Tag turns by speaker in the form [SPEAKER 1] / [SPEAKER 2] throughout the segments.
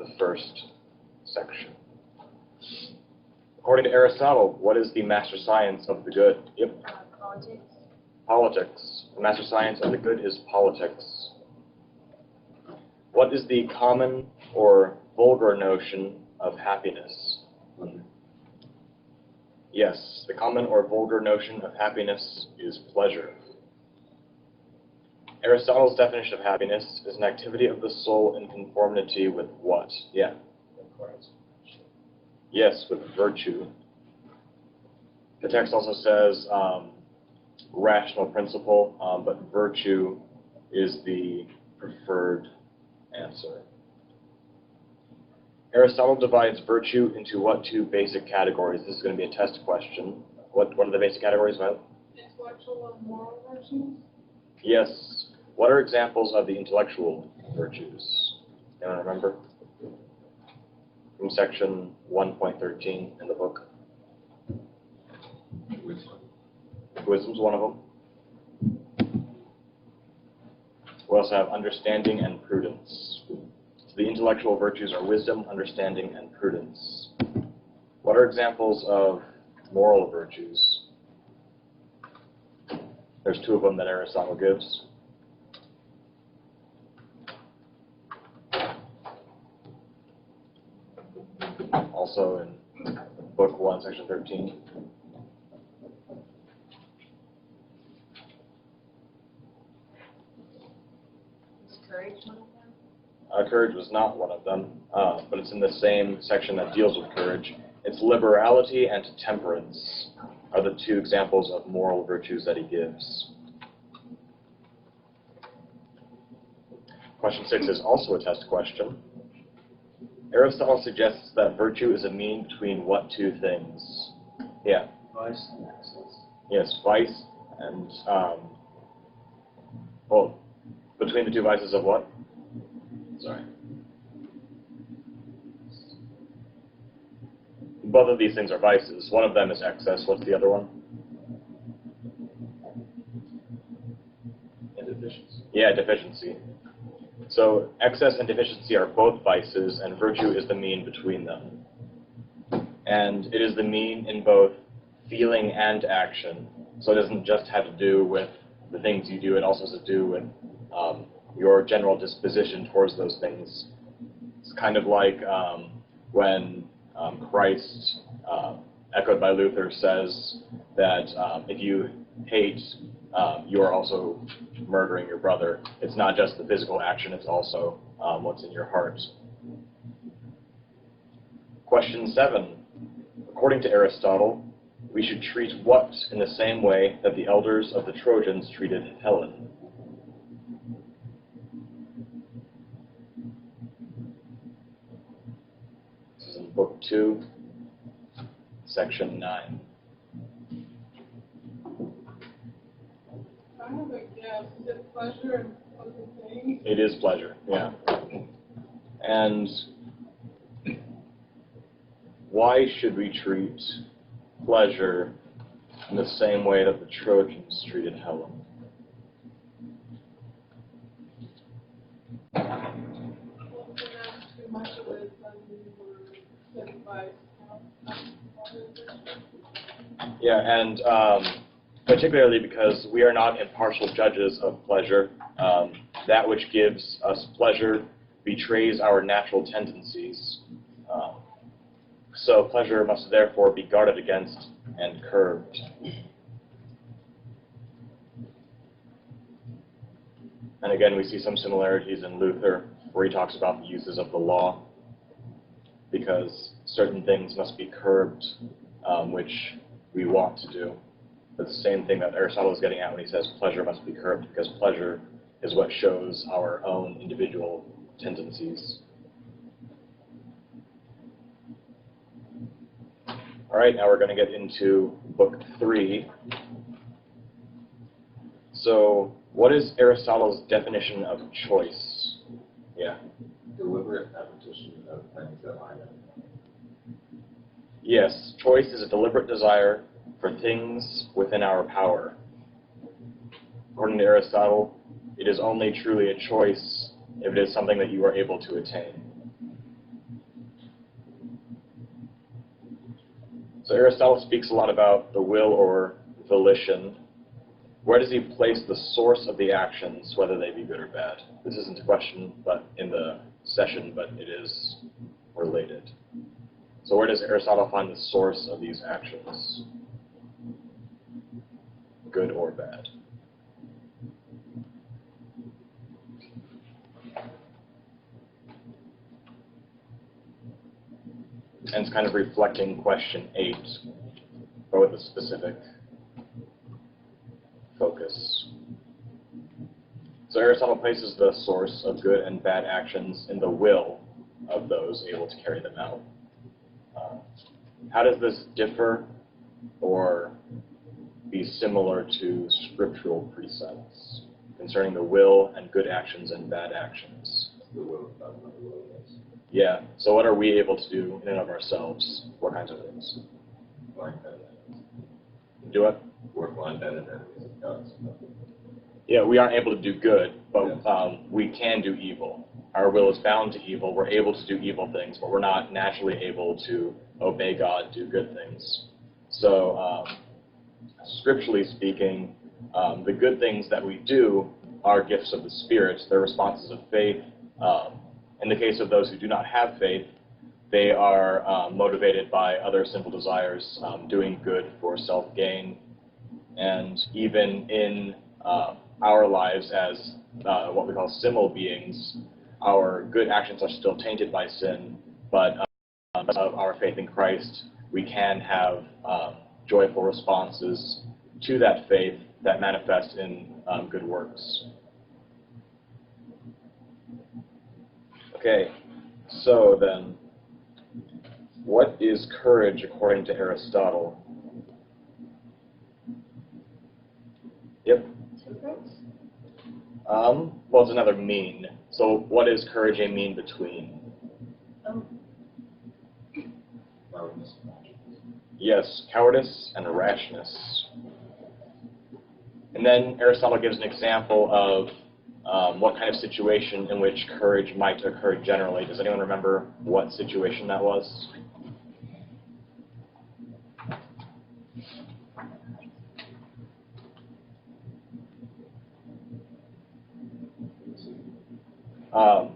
[SPEAKER 1] the first section. According to Aristotle, what is the master science of the good? Yep.
[SPEAKER 2] Politics.
[SPEAKER 1] Politics. The master science of the good is politics. What is the common or vulgar notion of happiness? Yes, the common or vulgar notion of happiness is pleasure. Aristotle's definition of happiness is an activity of the soul in conformity with what? Yeah. Yes, with virtue. The text also says rational principle, but virtue is the preferred answer. Aristotle divides virtue into what two basic categories? This is going to be a test question. What are the basic categories, Violet?
[SPEAKER 2] Intellectual and moral virtues?
[SPEAKER 1] Yes. What are examples of the intellectual virtues? Anyone remember? From section 1.13 in the book.
[SPEAKER 3] Wisdom.
[SPEAKER 1] Wisdom's one of them. We also have understanding and prudence. So the intellectual virtues are wisdom, understanding, and prudence. What are examples of moral virtues? There's two of them that Aristotle gives. Also in book 1, section 13.
[SPEAKER 2] Is courage one of them?
[SPEAKER 1] Courage was not one of them, but it's in the same section that deals with courage. It's liberality and temperance are the two examples of moral virtues that he gives. Question 6 is also a test question. Aristotle suggests that virtue is a mean between what two things? Yeah.
[SPEAKER 3] Vice and excess.
[SPEAKER 1] Yes, vice and, well, between the two vices of what? Sorry. Both of these things are vices. One of them is excess. What's the other one?
[SPEAKER 3] And deficiency.
[SPEAKER 1] Yeah, deficiency. So excess and deficiency are both vices, and virtue is the mean between them. And it is the mean in both feeling and action. So it doesn't just have to do with the things you do, it also has to do with your general disposition towards those things. It's kind of like when Christ, echoed by Luther, says that if you hate, you are also murdering your brother. It's not just the physical action, it's also what's in your heart. Question 7. According to Aristotle, we should treat what in the same way that the elders of the Trojans treated Helen? This is in Book 2, Section 9.
[SPEAKER 2] I have a guess. Is it pleasure and other things?
[SPEAKER 1] It is pleasure, yeah. And why should we treat pleasure in the same way that the Trojans treated Helen?
[SPEAKER 2] Well, if that's too much of it, then we were sacrificed.
[SPEAKER 1] Yeah, and particularly because we are not impartial judges of pleasure. That which gives us pleasure betrays our natural tendencies. So pleasure must therefore be guarded against and curbed. And again, we see some similarities in Luther, where he talks about the uses of the law, because certain things must be curbed, which we want to do. It's the same thing that Aristotle is getting at when he says pleasure must be curbed, because pleasure is what shows our own individual tendencies. All right, now we're going to get into Book 3. So, what is Aristotle's definition of choice? Yeah.
[SPEAKER 3] Deliberate repetition of things that line up.
[SPEAKER 1] Yes, choice is a deliberate desire for things within our power. According to Aristotle, it is only truly a choice if it is something that you are able to attain. So Aristotle speaks a lot about the will or volition. Where does he place the source of the actions, whether they be good or bad? This isn't a question but in the session, but it is related. So where does Aristotle find the source of these actions? Good or bad? And it's kind of reflecting question 8, but with a specific focus. So Aristotle places the source of good and bad actions in the will of those able to carry them out. How does this differ or be similar to scriptural precepts concerning the will and good actions and bad actions?
[SPEAKER 3] The will is not my will, yes.
[SPEAKER 1] Yeah, so what are we able to do in and of ourselves? What kinds of things?
[SPEAKER 3] Blind better
[SPEAKER 1] Do it?
[SPEAKER 3] We're blind better than God's.
[SPEAKER 1] Yeah, we aren't able to do good, but we can do evil. Our will is bound to evil. We're able to do evil things, but we're not naturally able to obey God, do good things. So, scripturally speaking, the good things that we do are gifts of the Spirit. They're responses of faith. In the case of those who do not have faith, they are motivated by other sinful desires, doing good for self-gain. And even in our lives as what we call simul beings, our good actions are still tainted by sin, but because of our faith in Christ, we can have joyful responses to that faith that manifest in good works. Okay, so then, what is courage according to Aristotle? Yep. Well, it's another mean. So what is courage a mean between? Yes, cowardice and rashness. And then Aristotle gives an example of what kind of situation in which courage might occur generally. Does anyone remember what situation that was?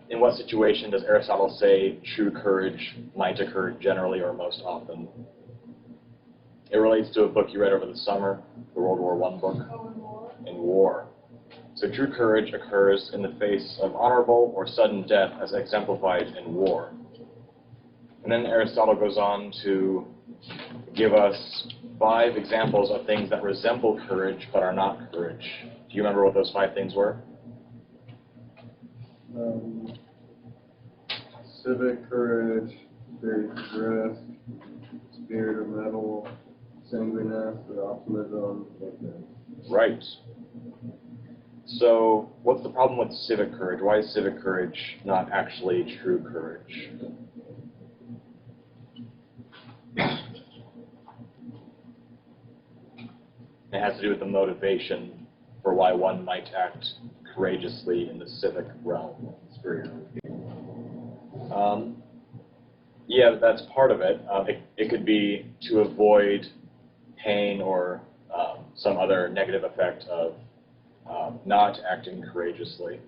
[SPEAKER 1] In what situation does Aristotle say true courage might occur generally or most often? It relates to a book you read over the summer, the World War I book. In war. So true courage occurs in the face of honorable or sudden death as exemplified in war. And then Aristotle goes on to give us 5 examples of things that resemble courage but are not courage. Do you remember what those 5 things were?
[SPEAKER 4] Civic courage, faith, risk, spirit of metal, sanguineness, or optimism.
[SPEAKER 1] Right. So, what's the problem with civic courage? Why is civic courage not actually true courage? It has to do with the motivation for why one might act courageously in the civic realm. Yeah, that's part of it. It could be to avoid pain or some other negative effect of not acting courageously.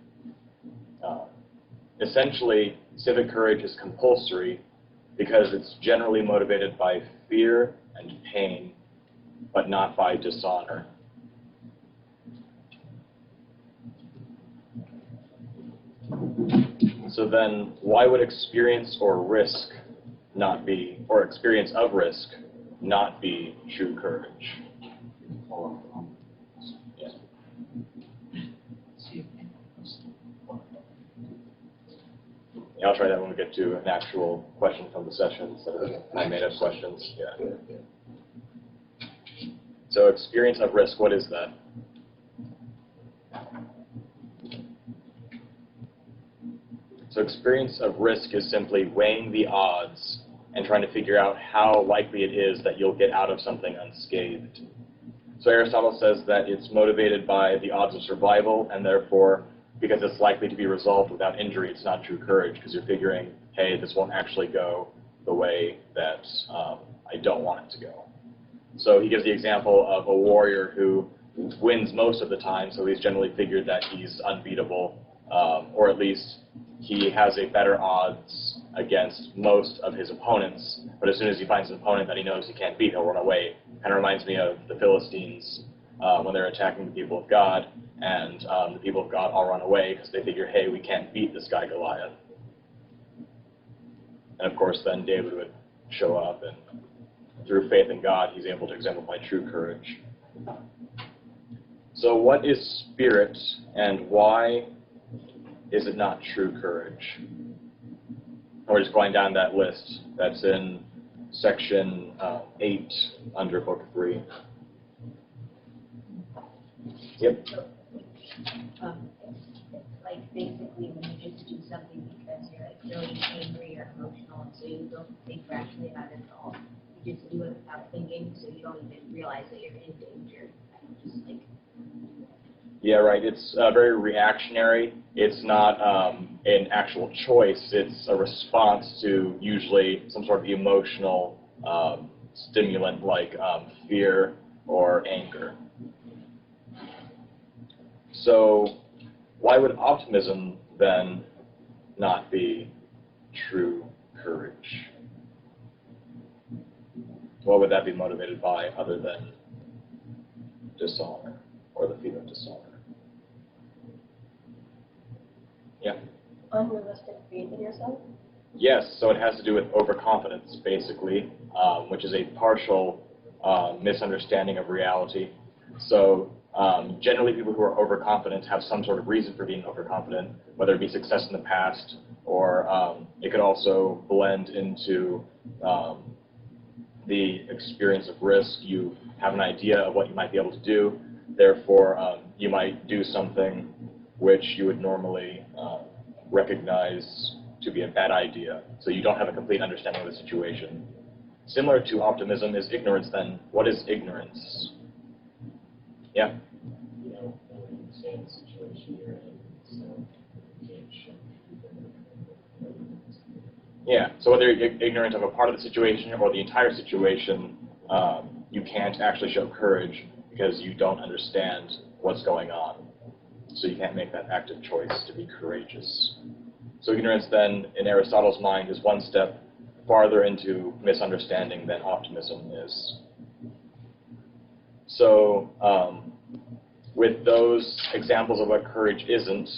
[SPEAKER 1] Essentially, civic courage is compulsory because it's generally motivated by fear and pain, but not by dishonor. So then, why would experience or risk not be, or experience of risk not be true courage? Yeah. Yeah, I'll try that when we get to an actual question from the session instead of I made up questions. Yeah. So experience of risk, what is that? So experience of risk is simply weighing the odds and trying to figure out how likely it is that you'll get out of something unscathed. So Aristotle says that it's motivated by the odds of survival, and therefore, because it's likely to be resolved without injury, it's not true courage, because you're figuring, hey, this won't actually go the way that I don't want it to go. So he gives the example of a warrior who wins most of the time, so he's generally figured that he's unbeatable, or at least he has a better odds against most of his opponents, but as soon as he finds an opponent that he knows he can't beat, he'll run away. Kind of reminds me of the Philistines when they're attacking the people of God, and the people of God all run away because they figure, hey, we can't beat this guy Goliath. And of course, then David would show up, and through faith in God, he's able to exemplify true courage. So what is spirit, and why is it not true courage? And we're just going down that list. That's in section 8 under book 3. Yep.
[SPEAKER 5] It's like basically when you just do something because you're like really angry or emotional, and so you don't think rationally about it at all. You just do it without thinking, so you don't even realize that you're in danger. Just like.
[SPEAKER 1] Yeah, right. It's very reactionary. It's not an actual choice. It's a response to usually some sort of emotional stimulant like fear or anger. So why would optimism then not be true courage? What would that be motivated by other than dishonor or the fear of dishonor? Yeah?
[SPEAKER 6] Unrealistic faith in yourself?
[SPEAKER 1] Yes, so it has to do with overconfidence, basically, which is a partial misunderstanding of reality. So generally people who are overconfident have some sort of reason for being overconfident, whether it be success in the past, or it could also blend into the experience of risk. You have an idea of what you might be able to do, therefore you might do something which you would normally recognize to be a bad idea, so you don't have a complete understanding of the situation. Similar to optimism is ignorance then. What is ignorance? Yeah?
[SPEAKER 7] You don't understand the situation you're in, so you can't show
[SPEAKER 1] Yeah, so whether you're ignorant of a part of the situation or the entire situation, you can't actually show courage because you don't understand what's going on. So you can't make that active choice to be courageous. So ignorance then, in Aristotle's mind, is one step farther into misunderstanding than optimism is. So with those examples of what courage isn't,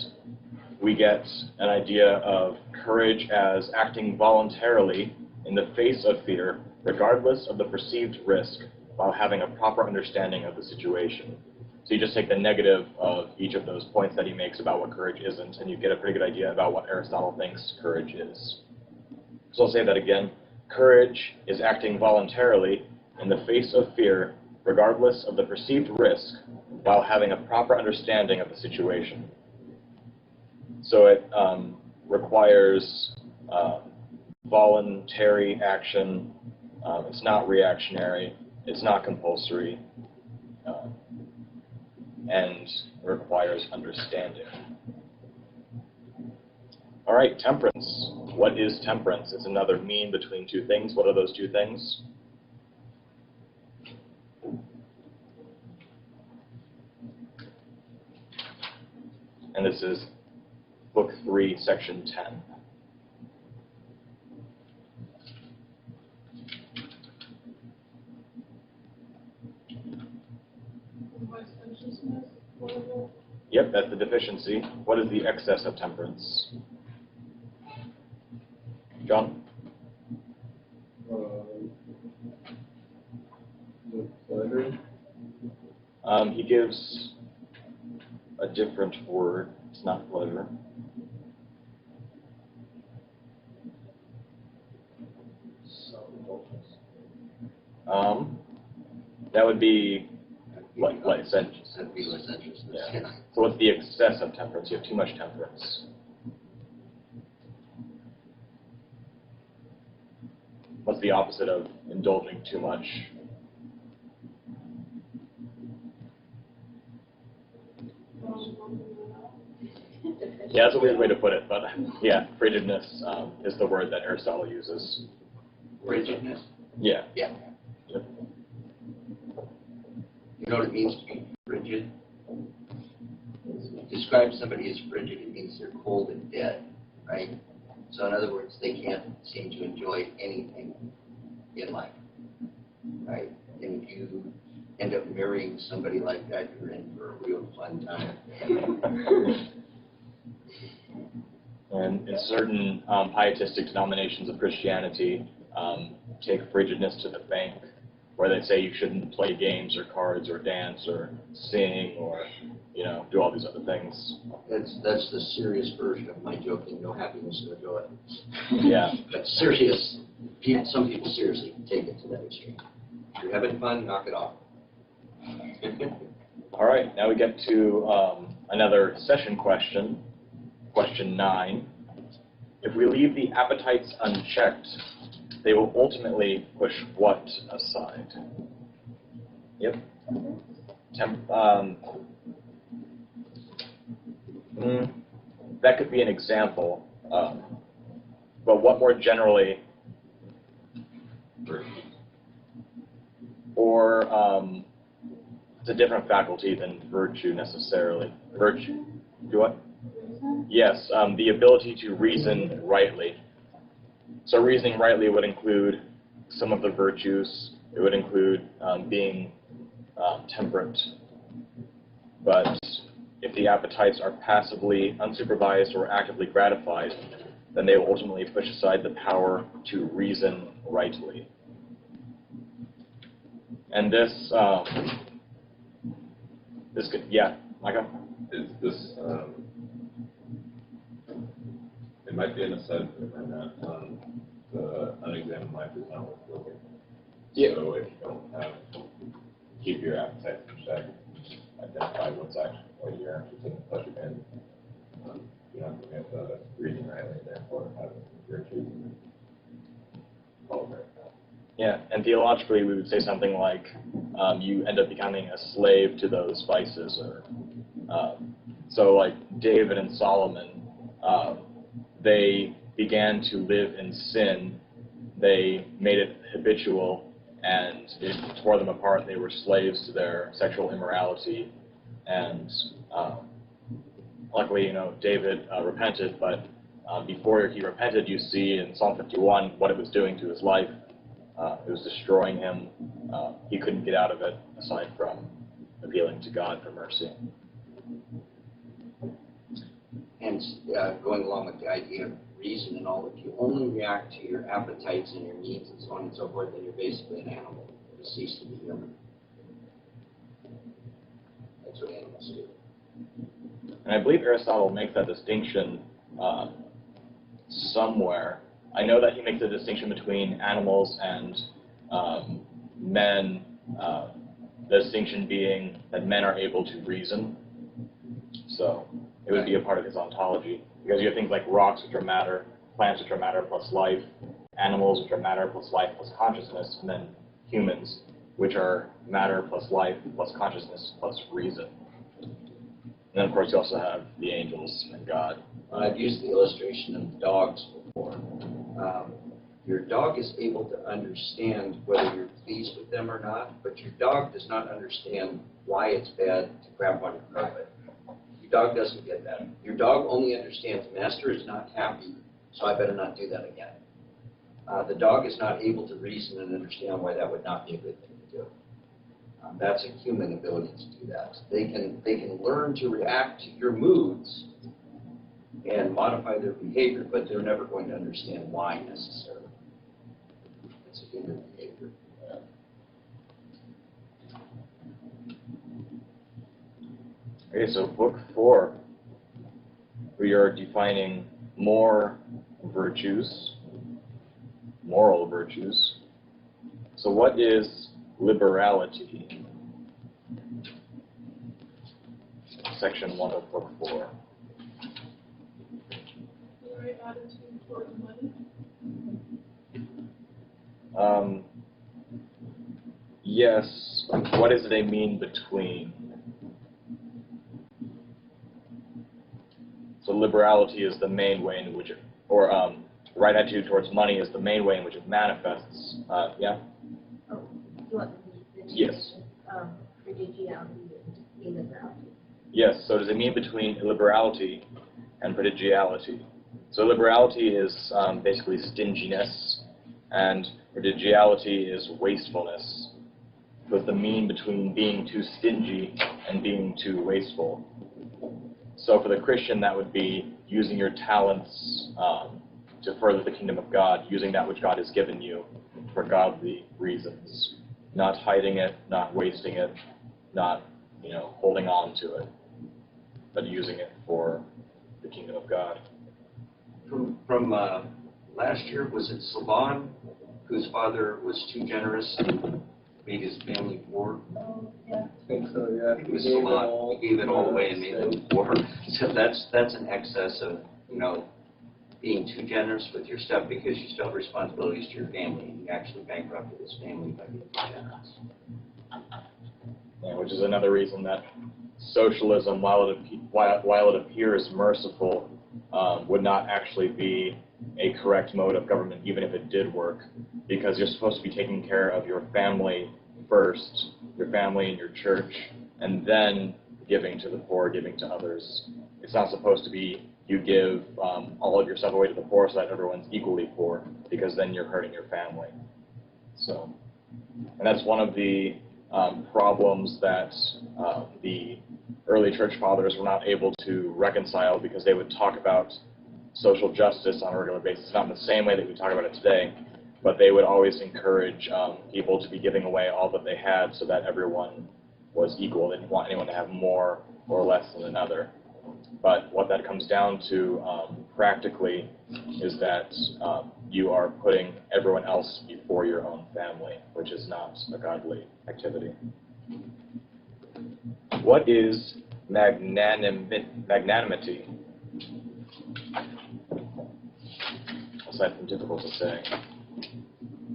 [SPEAKER 1] we get an idea of courage as acting voluntarily in the face of fear, regardless of the perceived risk, while having a proper understanding of the situation. So you just take the negative of each of those points that he makes about what courage isn't, and you get a pretty good idea about what Aristotle thinks courage is. So I'll say that again. Courage is acting voluntarily in the face of fear, regardless of the perceived risk, while having a proper understanding of the situation. So it requires voluntary action. It's not reactionary. It's not compulsory. And requires understanding. All right, temperance. What is temperance? It's another mean between two things. What are those two things? And this is Book 3, Section 10.
[SPEAKER 2] Licentiousness, whatever.
[SPEAKER 1] Yep, that's the deficiency. What is the excess of temperance? John?
[SPEAKER 4] The pleasure.
[SPEAKER 1] He gives a different word. It's not pleasure.
[SPEAKER 3] Self-indulgence.
[SPEAKER 1] That would be licentious.
[SPEAKER 3] That'd be licentiousness.
[SPEAKER 1] Yeah. So what's the excess of temperance? You have too much temperance. What's the opposite of indulging too much? Yeah, that's a weird way to put it, but yeah, frigidness is the word that Aristotle uses.
[SPEAKER 3] Rigidness.
[SPEAKER 1] Yeah.
[SPEAKER 3] Yeah.
[SPEAKER 8] You know what it means to be frigid? Describe somebody as frigid, it means they're cold and dead, right? So in other words, they can't seem to enjoy anything in life, right? And if you end up marrying somebody like that, you're in for a real fun time.
[SPEAKER 1] And in certain pietistic denominations of Christianity, take frigidness to the bank, where they say you shouldn't play games or cards or dance or sing or, do all these other things.
[SPEAKER 8] That's the serious version of my joking, no happiness, no joy.
[SPEAKER 1] Yeah.
[SPEAKER 8] But serious, some people seriously take it to that extreme. If you're having fun, knock it off.
[SPEAKER 1] All right, now we get to another session question, question 9. If we leave the appetites unchecked, they will ultimately push what aside? Yep. That could be an example, but what more generally, or it's a different faculty than virtue necessarily. Virtue, do what? Yes, the ability to reason rightly. So reasoning rightly would include some of the virtues. It would include being temperate. But if the appetites are passively unsupervised or actively gratified, then they will ultimately push aside the power to reason rightly. And this could, yeah, Micah?
[SPEAKER 3] Is this, it might be an aside, but it might not. The unexamined life is not worth living.
[SPEAKER 1] Yeah.
[SPEAKER 3] So if you don't keep your appetite in check, identify what's actually, what you're actually taking pleasure in, you're not going to have reading rightly, therefore having virtues and all of that.
[SPEAKER 1] Yeah, and theologically we would say something like you end up becoming a slave to those vices, or so like David and Solomon, they began to live in sin, they made it habitual, and it tore them apart. They were slaves to their sexual immorality, and luckily, David repented, but before he repented, you see in Psalm 51 what it was doing to his life. It was destroying him. He couldn't get out of it, aside from appealing to God for mercy.
[SPEAKER 8] And going along with the idea of reason and all, if you only react to your appetites and your needs and so on and so forth, then you're basically an animal. You cease to be human. That's what animals do.
[SPEAKER 1] And I believe Aristotle makes that distinction somewhere. I know that he makes a distinction between animals and men, the distinction being that men are able to reason. So it would be a part of his ontology. Because you have things like rocks, which are matter, plants, which are matter plus life, animals, which are matter plus life plus consciousness, and then humans, which are matter plus life plus consciousness plus reason. And then, of course, you also have the angels and God.
[SPEAKER 8] I've used the illustration of dogs before. Your dog is able to understand whether you're pleased with them or not, but your dog does not understand why it's bad to crap on your carpet. Your dog doesn't get that. Your dog only understands, master is not happy, so I better not do that again. The dog is not able to reason and understand why that would not be a good thing to do. That's a human ability to do that. They can learn to react to your moods and modify their behavior, but they're never going to understand why necessarily. It's a human behavior.
[SPEAKER 1] Okay, so book 4, we are defining more virtues, moral virtues. So what is liberality? Section 1 of book 4.
[SPEAKER 2] The right attitude toward money.
[SPEAKER 1] Yes, what is the mean between? So liberality is the main way in which it, or right attitude towards money is the main way in which it manifests. Yeah?
[SPEAKER 5] You want the
[SPEAKER 1] Yes.
[SPEAKER 5] prodigality and illiberality.
[SPEAKER 1] Yes, so does it mean between illiberality and prodigality? So liberality is basically stinginess, and prodigality is wastefulness. So it's the mean between being too stingy and being too wasteful. So for the Christian, that would be using your talents to further the kingdom of God, using that which God has given you for godly reasons, not hiding it, not wasting it, not holding on to it, but using it for the kingdom of God.
[SPEAKER 8] From last year, was it Salvan, whose father was too generous and made his family poor?
[SPEAKER 6] Oh, yeah.
[SPEAKER 4] I think so, yeah.
[SPEAKER 8] It was Salvan. He gave it all away and made them poor. So that's an excess of, being too generous with your stuff because you still have responsibilities to your family, and you actually bankrupted his family by being too generous.
[SPEAKER 1] Yeah, which is another reason that socialism, while it appears merciful, would not actually be a correct mode of government, even if it did work, because you're supposed to be taking care of your family first, your family and your church, and then giving to the poor, giving to others. It's not supposed to be you give all of your stuff away to the poor so that everyone's equally poor, because then you're hurting your family. So, and that's one of the problems that the early church fathers were not able to reconcile, because they would talk about social justice on a regular basis, not in the same way that we talk about it today, but they would always encourage people to be giving away all that they had so that everyone was equal. They didn't want anyone to have more or less than another. But what that comes down to practically is that you are putting everyone else before your own family, which is not a godly activity. What is magnanimity? Aside from difficult to say.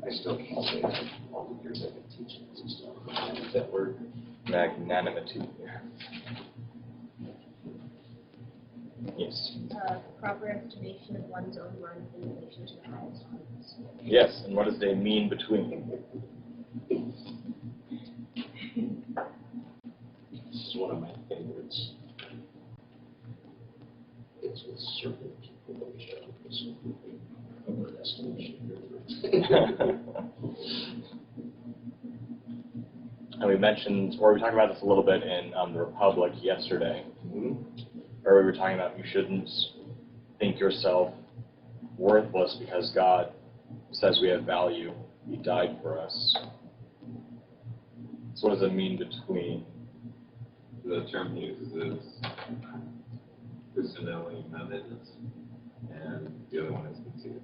[SPEAKER 8] I still can't say that. All the years I've been teaching this stuff. Use that word.
[SPEAKER 1] Magnanimity. Yes.
[SPEAKER 5] Proper estimation of one's own worth in relation to the highest honors.
[SPEAKER 1] Yes, and what does they mean between?
[SPEAKER 8] This is one of my favorites. It's with certain people that we show this overestimation.
[SPEAKER 1] And we mentioned, or we talked about this a little bit in the Republic yesterday,
[SPEAKER 8] Mm-hmm.
[SPEAKER 1] where we were talking about you shouldn't think yourself worthless because God says we have value. He died for us. So what does it mean between?
[SPEAKER 3] The term he uses is personality management, and the other one is conceit.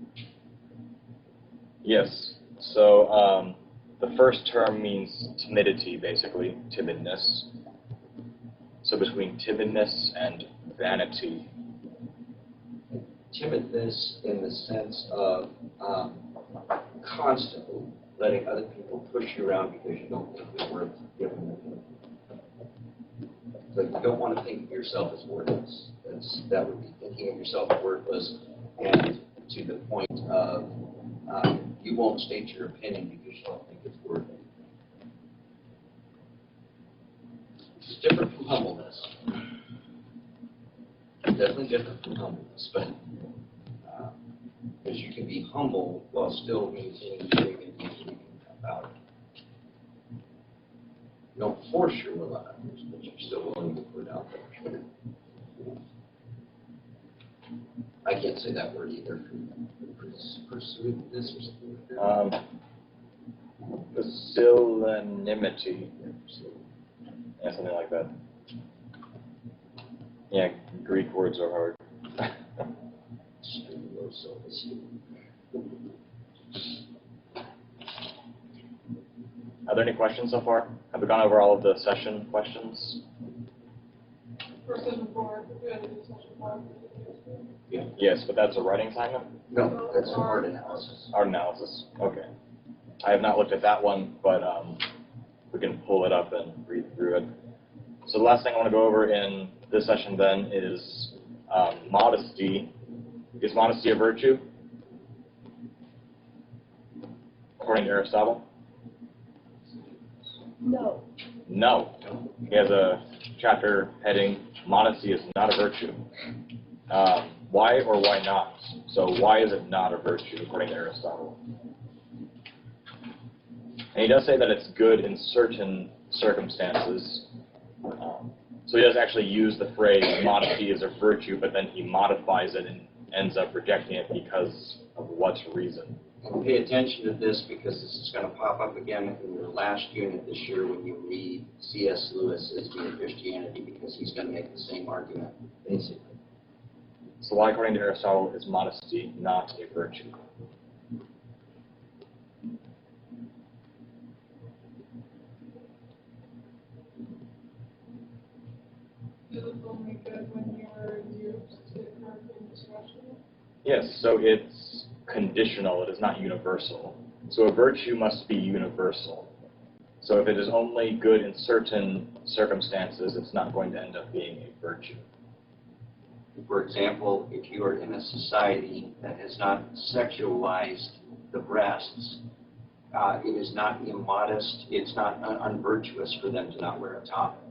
[SPEAKER 1] Yes. So the first term means timidity, basically, timidness. So between timidness and vanity.
[SPEAKER 8] Timidness in the sense of constantly letting other people push you around because you don't think you're worth giving them. So you don't want to think of yourself as worthless. That would be thinking of yourself worthless, and to the point of you won't state your opinion because you don't think it's worth it. It's different from humbleness. Definitely different from humbleness, but because you can be humble while still maintaining dignity about it. You don't force your will on others, but you're still willing to put it out there. I can't say that word either. Pursuitiveness or something.
[SPEAKER 1] Pusillanimity. Yeah, something like that. Yeah, Greek words are hard.
[SPEAKER 8] Extreme low self-esteem.
[SPEAKER 1] Are there any questions so far? Have we gone over all of the session questions?
[SPEAKER 2] For session 4, we had to do session 5.
[SPEAKER 8] Yeah.
[SPEAKER 1] Yes, but that's a writing assignment?
[SPEAKER 8] No, that's hard analysis.
[SPEAKER 1] Art analysis. Okay. I have not looked at that one, but we can pull it up and read through it. So the last thing I want to go over in this session then is modesty. Is modesty a virtue? According to Aristotle?
[SPEAKER 6] No.
[SPEAKER 1] No. He has a chapter heading, Modesty is not a virtue. Why or why not? So why is it not a virtue, according to Aristotle? And he does say that it's good in certain circumstances. So he does actually use the phrase, modesty is a virtue, but then he modifies it and ends up rejecting it because of what reason?
[SPEAKER 8] And pay attention to this because this is going to pop up again in your last unit this year when you read C.S. Lewis's Mere Christianity, because he's going to make the same argument, basically.
[SPEAKER 1] So why, according to Aristotle, is modesty not a virtue?
[SPEAKER 2] It was only good when you were used to correcting discretion.
[SPEAKER 1] Yes, so it's conditional, it is not universal. So a virtue must be universal. So if it is only good in certain circumstances, it's not going to end up being a virtue.
[SPEAKER 8] For example, if you are in a society that has not sexualized the breasts, it is not immodest, it's not unvirtuous for them to not wear a top.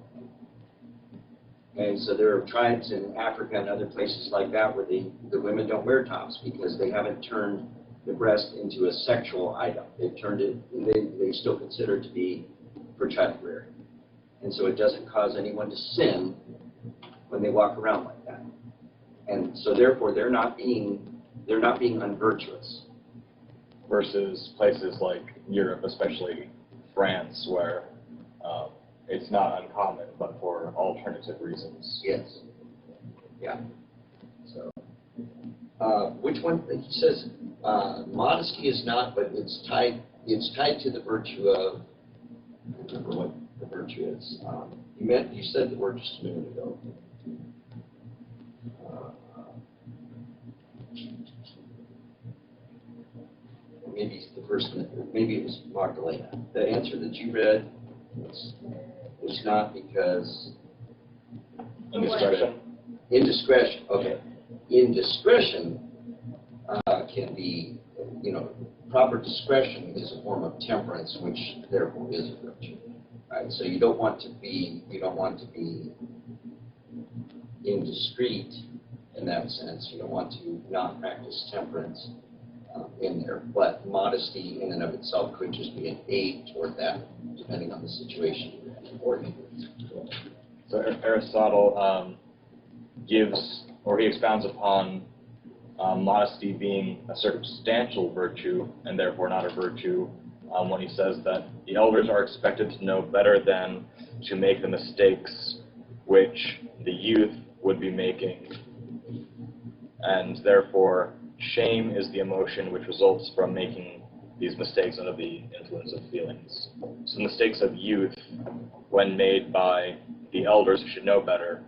[SPEAKER 8] And so there are tribes in Africa and other places like that where the women don't wear tops because they haven't turned the breast into a sexual item. They've turned it, they still consider it to be for child rearing. And so it doesn't cause anyone to sin when they walk around like that. And so therefore they're not being unvirtuous.
[SPEAKER 1] Versus places like Europe, especially France, where it's not uncommon, but for alternative reasons.
[SPEAKER 8] Yes. Yeah. So, which one? He says modesty is not, but it's tied to the virtue of. I don't remember what the virtue is. You said the word just a minute ago. Maybe it's the person. Maybe it was Magdalena. The answer that you read was not because
[SPEAKER 1] Indiscretion?
[SPEAKER 8] indiscretion. Okay, indiscretion can be, proper discretion is a form of temperance, which therefore is a virtue. Right. So you don't want to be indiscreet in that sense. You don't want to not practice temperance in there. But modesty in and of itself could just be an aid toward that, depending on the situation or
[SPEAKER 1] So Aristotle gives, or he expounds upon modesty being a circumstantial virtue and therefore not a virtue when he says that the elders are expected to know better than to make the mistakes which the youth would be making, and therefore shame is the emotion which results from making these mistakes under the influence of feelings. So the mistakes of youth, when made by the elders who should know better,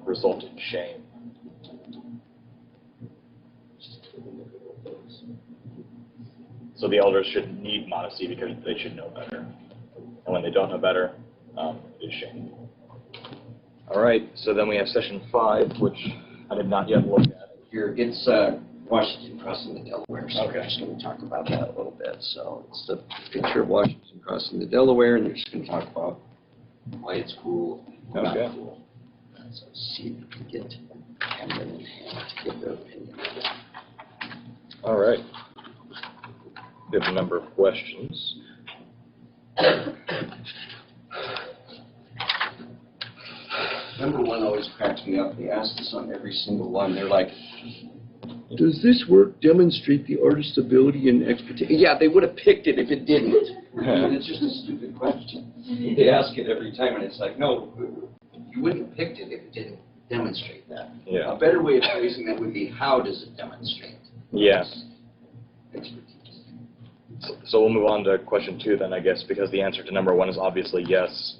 [SPEAKER 1] result in shame. So the elders should need modesty because they should know better. And when they don't know better, it is shame. All right, so then we have session 5, which I did not yet look at.
[SPEAKER 8] Here, it's Washington crossing the Delaware, so
[SPEAKER 1] Okay.
[SPEAKER 8] we're just going to talk about that a little bit. So it's the picture of Washington crossing the Delaware, and we're just going to talk about why it's cool, not
[SPEAKER 1] Okay.
[SPEAKER 8] cool. So see if we can get Cameron in hand to give their opinion.
[SPEAKER 1] All right. We have a number of questions.
[SPEAKER 8] Number one always cracks me up. They ask this on every single one. They're like, does this work demonstrate the artist's ability and expertise? Yeah, they would have picked it if it didn't. I mean, it's just a stupid question. They ask it every time, and it's like, no, you wouldn't have picked it if it didn't demonstrate that.
[SPEAKER 1] Yeah.
[SPEAKER 8] A better way of phrasing that would be, how does it demonstrate
[SPEAKER 1] Yes.
[SPEAKER 8] expertise?
[SPEAKER 1] So we'll move on to question 2 then, I guess, because the answer to number 1 is obviously yes.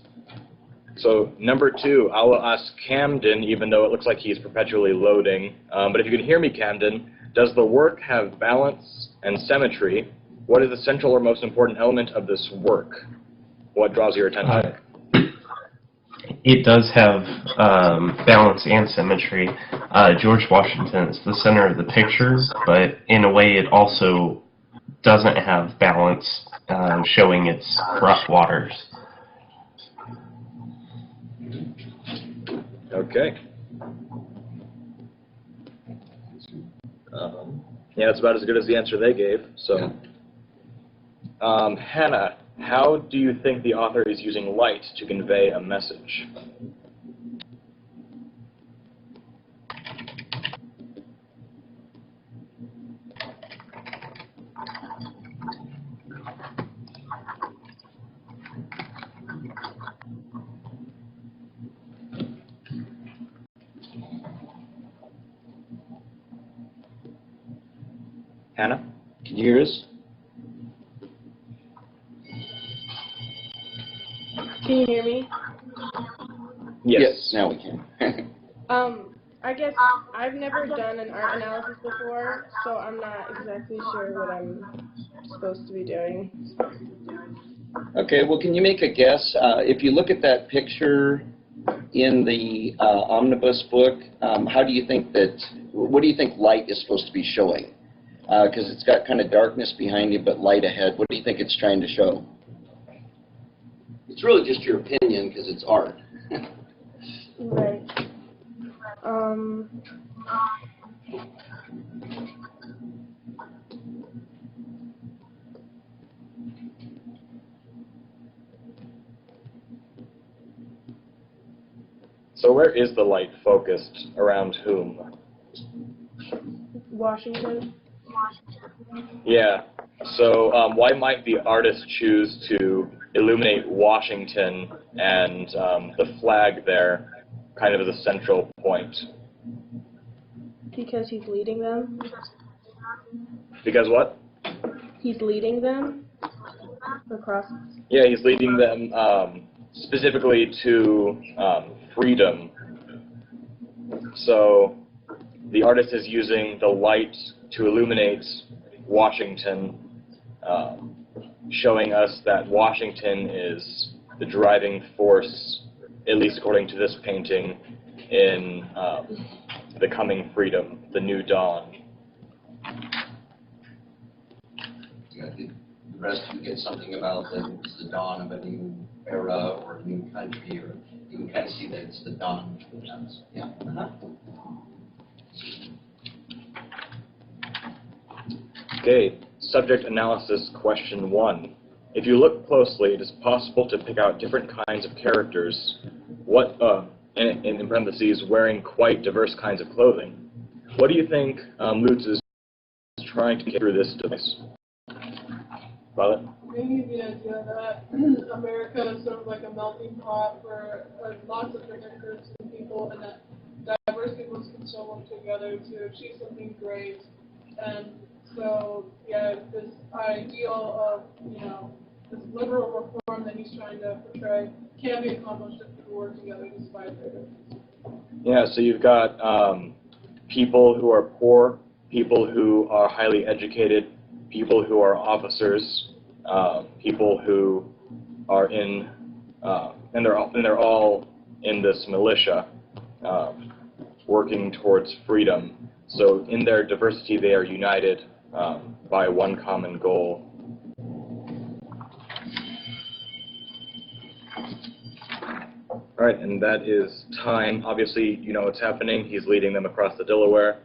[SPEAKER 1] So number 2, I will ask Camden, even though it looks like he's perpetually loading. But if you can hear me, Camden, does the work have balance and symmetry? What is the central or most important element of this work? What draws your attention?
[SPEAKER 9] It does have balance and symmetry. George Washington is the center of the picture, but in a way it also doesn't have balance, showing its rough waters.
[SPEAKER 1] Okay. Yeah, that's about as good as the answer they gave. So, Hannah, how do you think the author is using light to convey a message? Hannah?
[SPEAKER 8] Can you hear us?
[SPEAKER 2] Can you hear me?
[SPEAKER 1] Yes.
[SPEAKER 8] Now we can.
[SPEAKER 2] I guess I've never done an art analysis before, so I'm not exactly sure what I'm supposed to be doing.
[SPEAKER 8] Okay, well, can you make a guess? If you look at that picture in the omnibus book, what do you think light is supposed to be showing? Because it's got kind of darkness behind you, but light ahead. What do you think it's trying to show? It's really just your opinion, because it's art.
[SPEAKER 2] Right.
[SPEAKER 1] So where is the light focused? Around whom?
[SPEAKER 2] Washington.
[SPEAKER 1] Yeah. So why might the artist choose to illuminate Washington and the flag there kind of as a central point?
[SPEAKER 2] Because he's leading them.
[SPEAKER 1] Because what?
[SPEAKER 2] He's leading them across.
[SPEAKER 1] Yeah, he's leading them specifically to freedom. So the artist is using the light to illuminate Washington, showing us that Washington is the driving force, at least according to this painting, in the coming freedom, the new dawn.
[SPEAKER 8] The rest of you get something about the dawn of a new era or a new country, or you can kind of see that it's the dawn. Yeah.
[SPEAKER 1] Okay, subject analysis question 1. If you look closely, it is possible to pick out different kinds of characters, in parentheses, wearing quite diverse kinds of clothing. What do you think Lutz is trying to get through this device? Violet?
[SPEAKER 2] Maybe the idea that America is sort of like a melting pot for lots of different groups and people, and that diverse peoples can still work together to achieve something great. And so, yeah, this ideal of, this liberal reform that he's trying to portray can be accomplished if people work together despite their differences.
[SPEAKER 1] Yeah, so you've got people who are poor, people who are highly educated, people who are officers, people who are in, and they're all in this militia, working towards freedom. So in their diversity, they are united by one common goal. All right, and that is time. Obviously, you know what's happening. He's leading them across the Delaware.